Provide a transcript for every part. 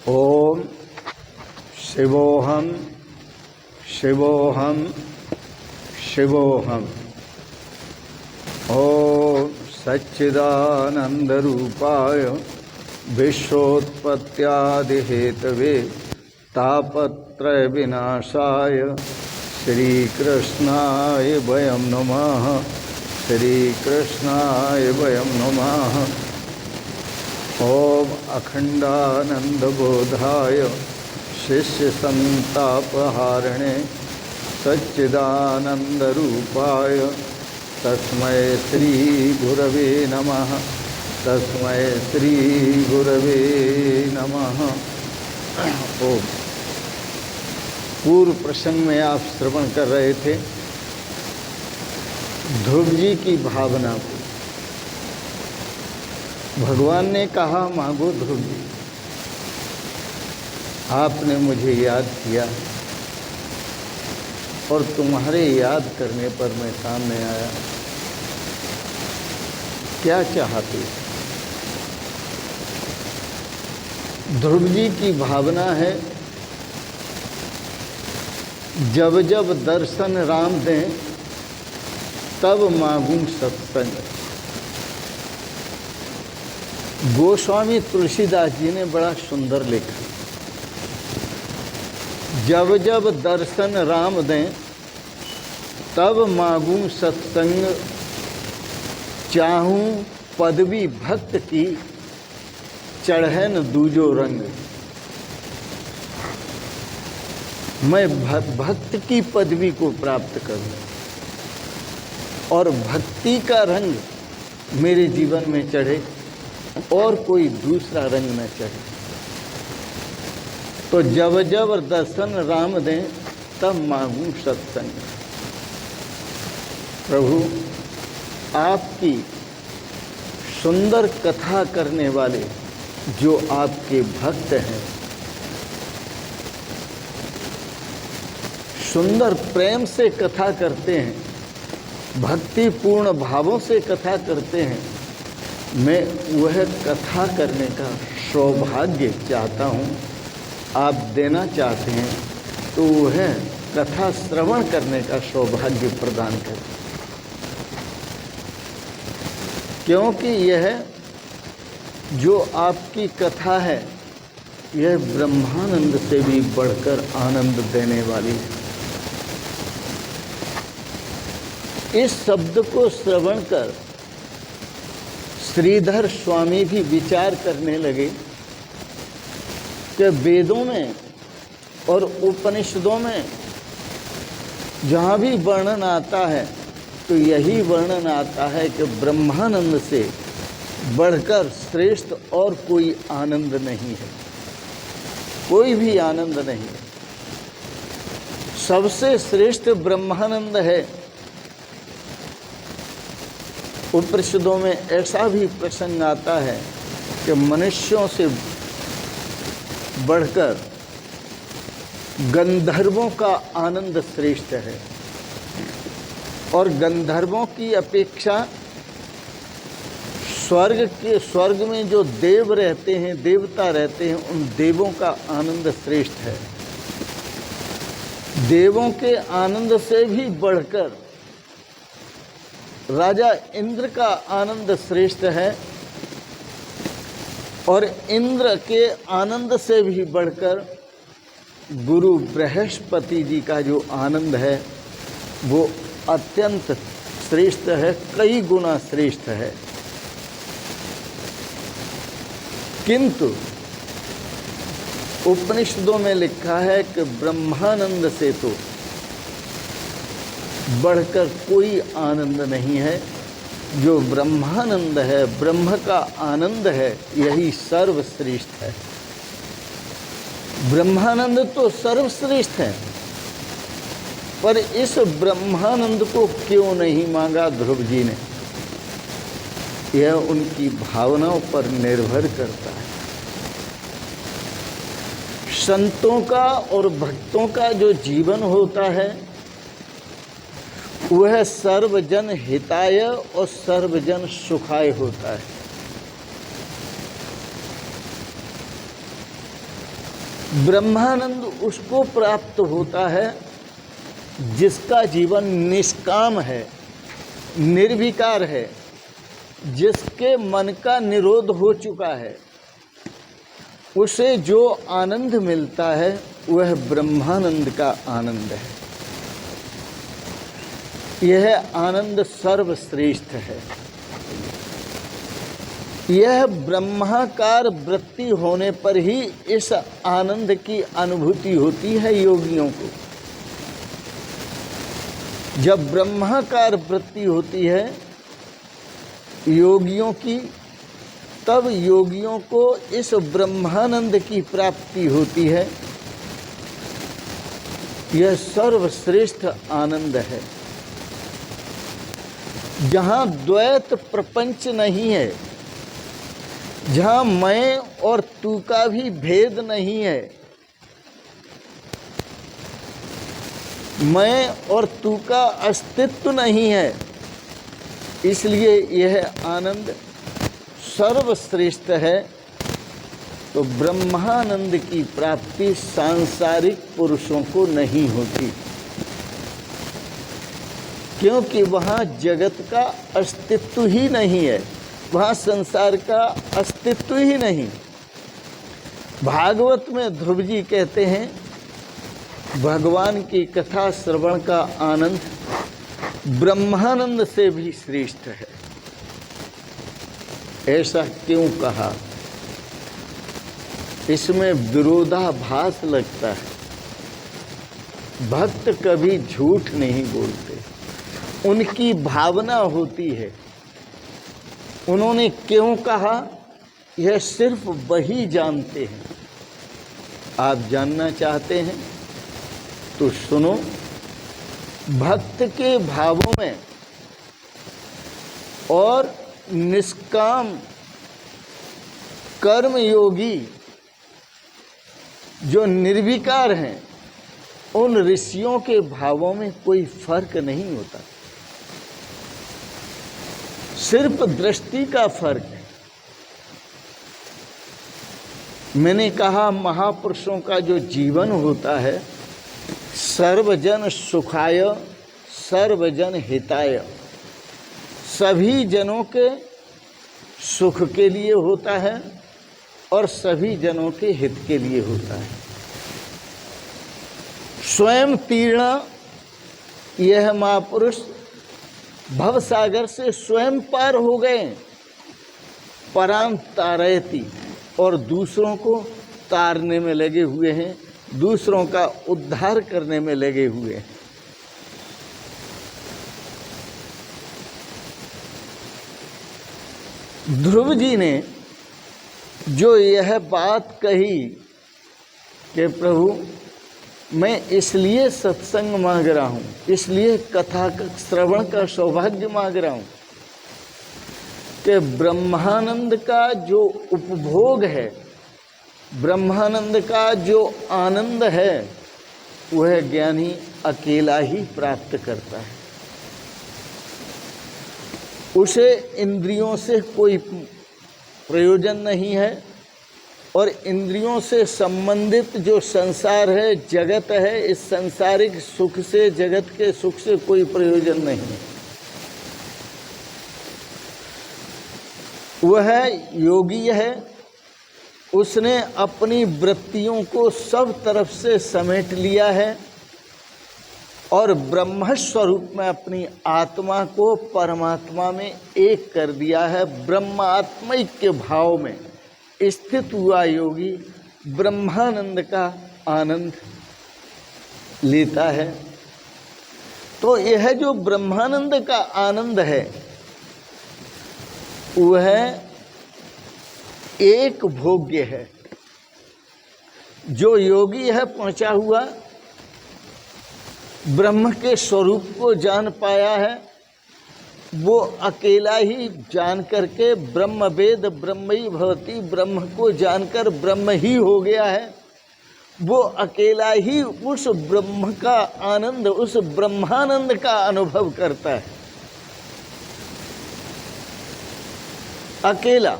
ओम शिवोहम शिवोहम शिवोहम। ओम सच्चिदानंदरूपाय विश्वोत्पत्त्यादिहेतवे तापत्रय विनाशाय श्रीकृष्णाय वयं नमः। श्रीकृष्णाय वयं नमः। ओम अखंडानंदबोधाय शिष्यसंतापहारिणे सच्चिदानंदरूपाय तस्मै श्री गुरवे नमः। तस्मै श्री गुरवे नमः। ओम। पूर्व प्रसंग में आप श्रवण कर रहे थे ध्रुव जी की भावना को। भगवान ने कहा, मांगो ध्रुव जी, आपने मुझे याद किया और तुम्हारे याद करने पर मैं सामने आया। क्या चाहते? ध्रुव जी की भावना है, जब जब दर्शन राम दें तब मांगूं सत्संग। गोस्वामी तुलसीदास जी ने बड़ा सुंदर लिखा, जब जब दर्शन राम दें तब मांगूं सत्संग, चाहूं पदवी भक्त की चढ़े न दूजो रंग। मैं भक्त की पदवी को प्राप्त करूं और भक्ति का रंग मेरे जीवन में चढ़े और कोई दूसरा रंग न चढ़े। तो जब जब दर्शन राम दें तब मांगूं सत्संग। प्रभु, आपकी सुंदर कथा करने वाले जो आपके भक्त हैं, सुंदर प्रेम से कथा करते हैं, भक्तिपूर्ण भावों से कथा करते हैं, मैं वह कथा करने का सौभाग्य चाहता हूँ। आप देना चाहते हैं तो वह कथा श्रवण करने का सौभाग्य प्रदान करें, क्योंकि यह जो आपकी कथा है यह ब्रह्मानंद से भी बढ़कर आनंद देने वाली है। इस शब्द को श्रवण कर श्रीधर स्वामी भी विचार करने लगे कि वेदों में और उपनिषदों में जहाँ भी वर्णन आता है तो यही वर्णन आता है कि ब्रह्मानंद से बढ़कर श्रेष्ठ और कोई आनंद नहीं है, कोई भी आनंद नहीं है। सबसे श्रेष्ठ ब्रह्मानंद है। उपनिषदों में ऐसा भी प्रसंग आता है कि मनुष्यों से बढ़कर गंधर्वों का आनंद श्रेष्ठ है और गंधर्वों की अपेक्षा स्वर्ग में जो देव रहते हैं, देवता रहते हैं, उन देवों का आनंद श्रेष्ठ है। देवों के आनंद से भी बढ़कर राजा इंद्र का आनंद श्रेष्ठ है और इंद्र के आनंद से भी बढ़कर गुरु बृहस्पति जी का जो आनंद है वो अत्यंत श्रेष्ठ है, कई गुना श्रेष्ठ है। किंतु उपनिषदों में लिखा है कि ब्रह्मानंद से तो बढ़कर कोई आनंद नहीं है। जो ब्रह्मानंद है, ब्रह्म का आनंद है, यही सर्वश्रेष्ठ है। ब्रह्मानंद तो सर्वश्रेष्ठ है, पर इस ब्रह्मानंद को क्यों नहीं मांगा ध्रुव जी ने? यह उनकी भावनाओं पर निर्भर करता है। संतों का और भक्तों का जो जीवन होता है वह सर्वजन हिताय और सर्वजन सुखाय होता है। ब्रह्मानंद उसको प्राप्त होता है जिसका जीवन निष्काम है, निर्विकार है, जिसके मन का निरोध हो चुका है। उसे जो आनंद मिलता है वह ब्रह्मानंद का आनंद है। यह आनंद सर्वश्रेष्ठ है। यह ब्रह्माकार वृत्ति होने पर ही इस आनंद की अनुभूति होती है योगियों को। जब ब्रह्माकार वृत्ति होती है योगियों की, तब योगियों को इस ब्रह्मानंद की प्राप्ति होती है। यह सर्वश्रेष्ठ आनंद है, जहाँ द्वैत प्रपंच नहीं है, जहाँ मैं और तू का भी भेद नहीं है। मैं और तू का अस्तित्व नहीं है, इसलिए यह आनंद सर्वश्रेष्ठ है। तो ब्रह्मानंद की प्राप्ति सांसारिक पुरुषों को नहीं होती, क्योंकि वहाँ जगत का अस्तित्व ही नहीं है, वहाँ संसार का अस्तित्व ही नहीं। भागवत में ध्रुव जी कहते हैं, भगवान की कथा श्रवण का आनंद ब्रह्मानंद से भी श्रेष्ठ है। ऐसा क्यों कहा? इसमें विरोधाभास लगता है। भक्त कभी झूठ नहीं बोलते, उनकी भावना होती है। उन्होंने क्यों कहा, यह सिर्फ वही जानते हैं। आप जानना चाहते हैं तो सुनो। भक्त के भावों में और निष्काम कर्म योगी जो निर्विकार हैं, उन ऋषियों के भावों में कोई फर्क नहीं होता, सिर्फ दृष्टि का फर्क है। मैंने कहा महापुरुषों का जो जीवन होता है, सर्वजन सुखाय सर्वजन हिताय, सभी जनों के सुख के लिए होता है और सभी जनों के हित के लिए होता है। स्वयं तीर्ण यह महापुरुष भवसागर से स्वयं पार हो गए, परां तारयति, और दूसरों को तारने में लगे हुए हैं, दूसरों का उद्धार करने में लगे हुए हैं। ध्रुव जी ने जो यह बात कही कि प्रभु मैं इसलिए सत्संग मांग रहा हूँ, इसलिए कथा का श्रवण का सौभाग्य मांग रहा हूँ कि ब्रह्मानंद का जो उपभोग है, ब्रह्मानंद का जो आनंद है, वह ज्ञानी अकेला ही प्राप्त करता है। उसे इंद्रियों से कोई प्रयोजन नहीं है, और इंद्रियों से संबंधित जो संसार है, जगत है, इस सांसारिक सुख से, जगत के सुख से कोई प्रयोजन नहीं है। वह योगी है, उसने अपनी वृत्तियों को सब तरफ से समेट लिया है और ब्रह्म स्वरूप में अपनी आत्मा को परमात्मा में एक कर दिया है। ब्रह्मात्मिक के भाव में स्थित हुआ योगी ब्रह्मानंद का आनंद लेता है। तो यह जो ब्रह्मानंद का आनंद है, वह एक भोग्य है। जो योगी है पहुंचा हुआ, ब्रह्म के स्वरूप को जान पाया है, वो अकेला ही जान करके ब्रह्म वेद ब्रह्मई भवति, ब्रह्म को जानकर ब्रह्म ही हो गया है। वो अकेला ही उस ब्रह्म का आनंद, उस ब्रह्मानंद का अनुभव करता है, अकेला।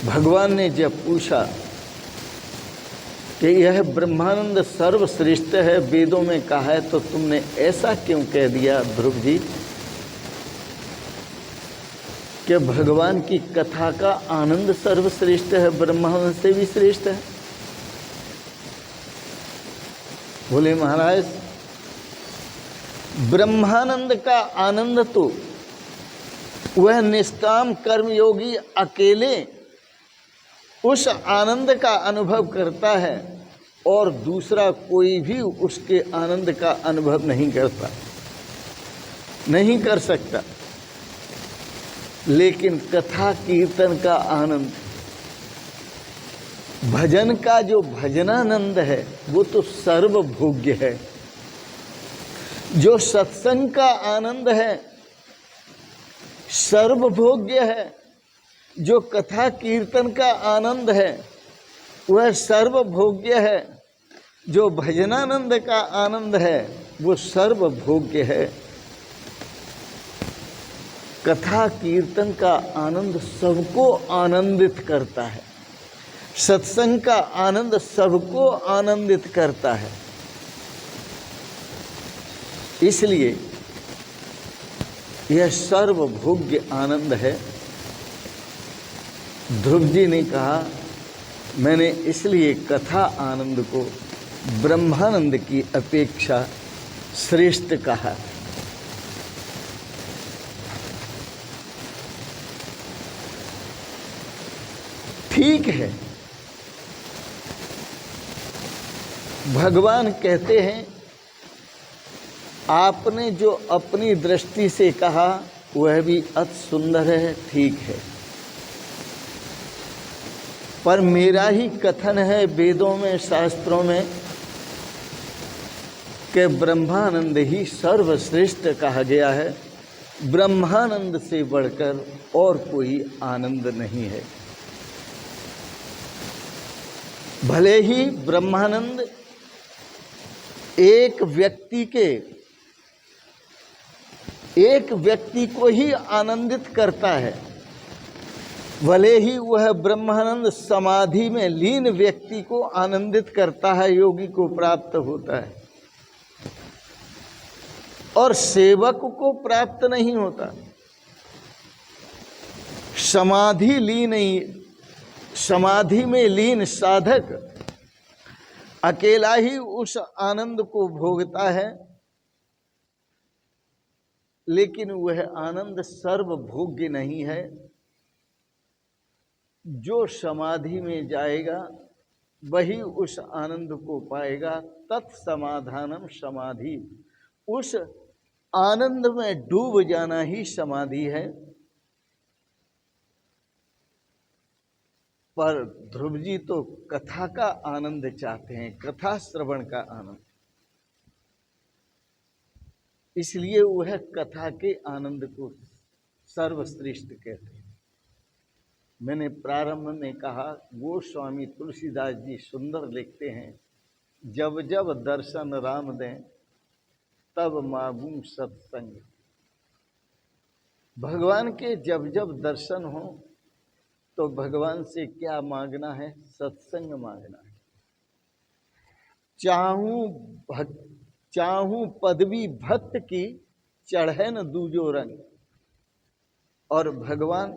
भगवान ने जब पूछा कि यह ब्रह्मानंद सर्वश्रेष्ठ है, वेदों में कहा है, तो तुमने ऐसा क्यों कह दिया ध्रुव जी कि भगवान की कथा का आनंद सर्वश्रेष्ठ है, ब्रह्मानंद से भी श्रेष्ठ है? बोले महाराज, ब्रह्मानंद का आनंद तो वह निष्काम कर्मयोगी अकेले उस आनंद का अनुभव करता है और दूसरा कोई भी उसके आनंद का अनुभव नहीं करता, नहीं कर सकता। लेकिन कथा कीर्तन का आनंद, भजन का जो भजनानंद है, वो तो सर्वभोग्य है। जो सत्संग का आनंद है सर्वभोग्य है। जो कथा कीर्तन का आनंद है वह सर्वभोग्य है। जो भजनानंद का आनंद है वो सर्वभोग्य है। कथा कीर्तन का आनंद सबको आनंदित करता है, सत्संग का आनंद सबको आनंदित करता है। इसलिए यह सर्वभोग्य आनंद है। ध्रुव जी ने कहा, मैंने इसलिए कथा आनंद को ब्रह्मानंद की अपेक्षा श्रेष्ठ कहा। ठीक है, भगवान कहते हैं आपने जो अपनी दृष्टि से कहा वह भी अति सुंदर है, ठीक है, पर मेरा ही कथन है वेदों में, शास्त्रों में कि ब्रह्मानंद ही सर्वश्रेष्ठ कहा गया है। ब्रह्मानंद से बढ़कर और कोई आनंद नहीं है। भले ही ब्रह्मानंद एक व्यक्ति को ही आनंदित करता है, भले ही वह ब्रह्मानंद समाधि में लीन व्यक्ति को आनंदित करता है, योगी को प्राप्त होता है, और सेवक को प्राप्त नहीं होता। समाधि में लीन साधक अकेला ही उस आनंद को भोगता है, लेकिन वह आनंद सर्वभोग्य नहीं है। जो समाधि में जाएगा वही उस आनंद को पाएगा। तत्समाधानम समाधि, उस आनंद में डूब जाना ही समाधि है। पर ध्रुव जी तो कथा का आनंद चाहते हैं, कथा श्रवण का आनंद, इसलिए वह कथा के आनंद को सर्वश्रेष्ठ कहते हैं। मैंने प्रारंभ में कहा, गोस्वामी तुलसीदास जी सुंदर लिखते हैं, जब जब दर्शन राम दें तब मांगूं सत्संग। भगवान के जब जब दर्शन हो तो भगवान से क्या मांगना है? सत्संग मांगना है। चाहूं पदवी भक्त की, चढ़े न दूजो रंग। और भगवान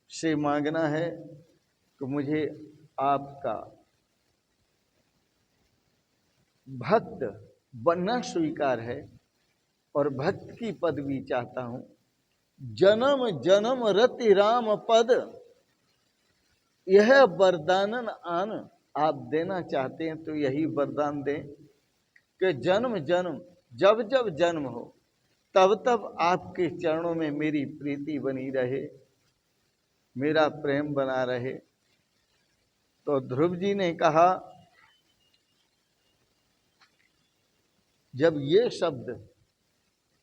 से मांगना है कि मुझे आपका भक्त बनना स्वीकार है और भक्त की पदवी चाहता हूं। जन्म जन्म रति राम पद, यह वरदानन आन। आप देना चाहते हैं तो यही वरदान दें कि जन्म जन्म, जब जब जन्म हो तब तब आपके चरणों में मेरी प्रीति बनी रहे, मेरा प्रेम बना रहे। तो ध्रुव जी ने कहा, जब ये शब्द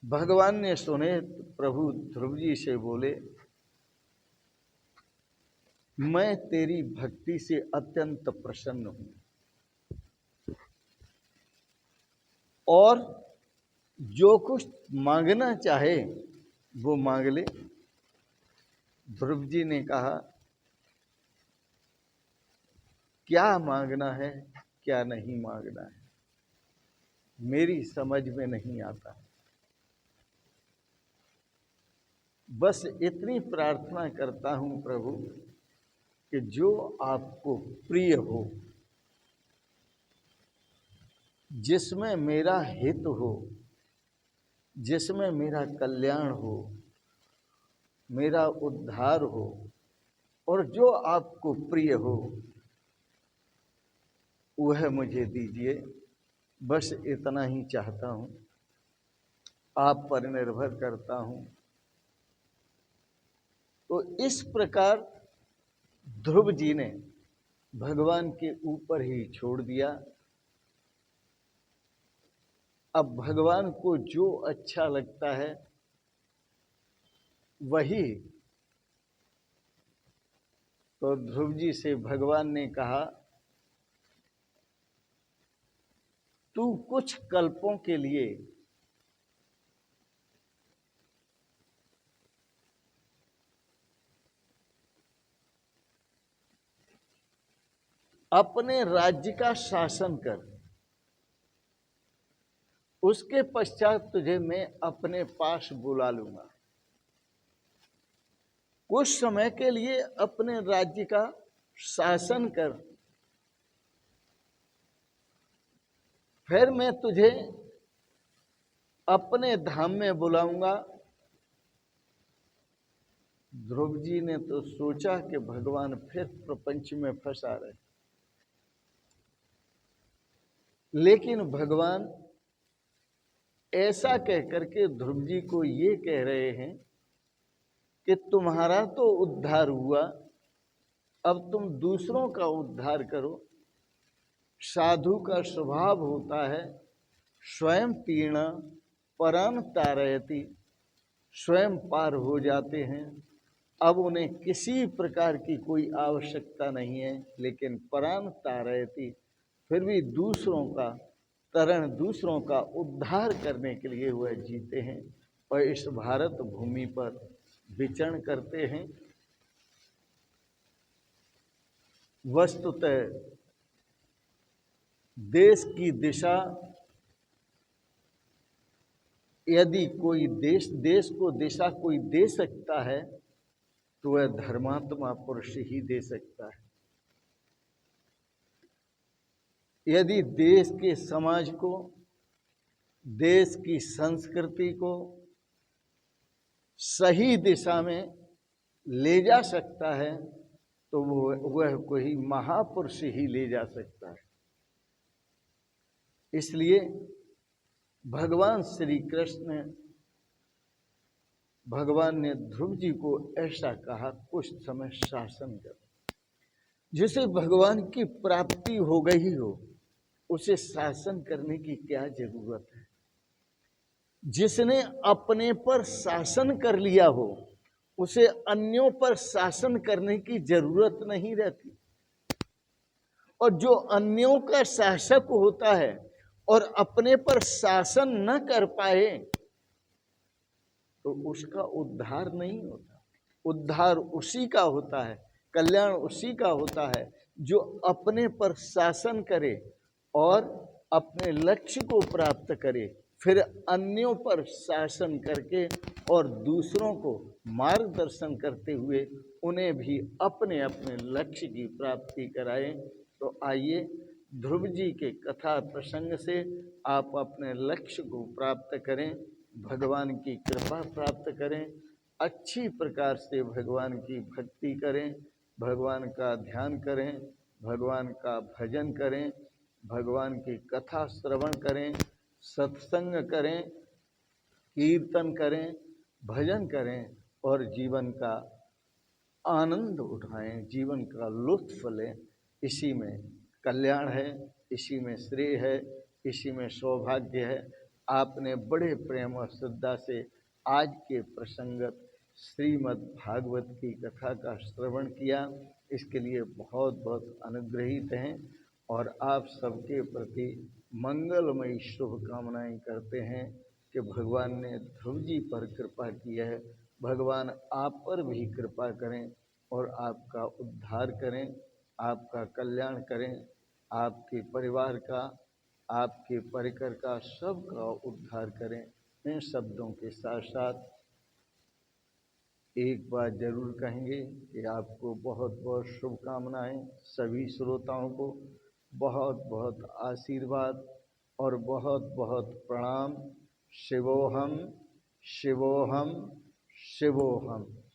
भगवान ने सुने तो प्रभु ध्रुव जी से बोले, मैं तेरी भक्ति से अत्यंत प्रसन्न हूं और जो कुछ मांगना चाहे वो मांग ले। ध्रुव जी ने कहा, क्या मांगना है क्या नहीं मांगना है, मेरी समझ में नहीं आता। बस इतनी प्रार्थना करता हूं प्रभु कि जो आपको प्रिय हो, जिसमें मेरा हित हो, जिसमें मेरा कल्याण हो, मेरा उद्धार हो, और जो आपको प्रिय हो वह मुझे दीजिए। बस इतना ही चाहता हूं, आप पर निर्भर करता हूं। तो इस प्रकार ध्रुव जी ने भगवान के ऊपर ही छोड़ दिया। अब भगवान को जो अच्छा लगता है वही। तो ध्रुव जी से भगवान ने कहा, तू कुछ कल्पों के लिए अपने राज्य का शासन कर, उसके पश्चात तुझे मैं अपने पास बुला लूंगा। कुछ समय के लिए अपने राज्य का शासन कर, फिर मैं तुझे अपने धाम में बुलाऊंगा। ध्रुव जी ने तो सोचा कि भगवान फिर प्रपंच में फंसा रहे, लेकिन भगवान ऐसा कह करके ध्रुव जी को ये कह रहे हैं कि तुम्हारा तो उद्धार हुआ, अब तुम दूसरों का उद्धार करो। साधु का स्वभाव होता है स्वयं पीणा परान तारयति, स्वयं पार हो जाते हैं। अब उन्हें किसी प्रकार की कोई आवश्यकता नहीं है, लेकिन परान तारयति, फिर भी दूसरों का तरण, दूसरों का उद्धार करने के लिए वह जीते हैं और इस भारत भूमि पर विचरण करते हैं। वस्तुतः देश की दिशा, यदि कोई देश को दिशा कोई दे सकता है तो वह धर्मात्मा पुरुष ही दे सकता है। यदि देश के समाज को, देश की संस्कृति को सही दिशा में ले जा सकता है तो वह कोई महापुरुष ही ले जा सकता है। इसलिए भगवान श्री कृष्ण, भगवान ने ध्रुव जी को ऐसा कहा, कुछ समय शासन कर। जिसे भगवान की प्राप्ति हो गई हो उसे शासन करने की क्या जरूरत है। जिसने अपने पर शासन कर लिया हो उसे अन्यों पर शासन करने की जरूरत नहीं रहती। और जो अन्यों का शासक होता है और अपने पर शासन न कर पाए तो उसका उद्धार नहीं होता। उद्धार उसी का होता है, कल्याण उसी का होता है जो अपने पर शासन करे और अपने लक्ष्य को प्राप्त करे, फिर अन्यों पर शासन करके और दूसरों को मार्गदर्शन करते हुए उन्हें भी अपने अपने लक्ष्य की प्राप्ति कराए। तो आइए ध्रुव जी के कथा प्रसंग से आप अपने लक्ष्य को प्राप्त करें, भगवान की कृपा प्राप्त करें, अच्छी प्रकार से भगवान की भक्ति करें, भगवान का ध्यान करें, भगवान का भजन करें, भगवान की कथा श्रवण करें, सत्संग करें, कीर्तन करें, भजन करें और जीवन का आनंद उठाएं, जीवन का लुत्फ लें। इसी में कल्याण है, इसी में श्रेय है, इसी में सौभाग्य है। आपने बड़े प्रेम और श्रद्धा से आज के प्रसंगत श्रीमद् भागवत की कथा का श्रवण किया, इसके लिए बहुत बहुत अनुग्रहित हैं और आप सबके प्रति मंगलमयी शुभकामनाएं करते हैं कि भगवान ने ध्रुव जी पर कृपा की है, भगवान आप पर भी कृपा करें और आपका उद्धार करें। आपका कल्याण करें, आपके परिवार का, आपके परिकर का, सबका उद्धार करें। इन शब्दों के साथ साथ एक बात जरूर कहेंगे कि आपको बहुत बहुत शुभकामनाएं, सभी श्रोताओं को बहुत बहुत आशीर्वाद और बहुत बहुत प्रणाम। शिवोहम शिवोहम शिवोहम।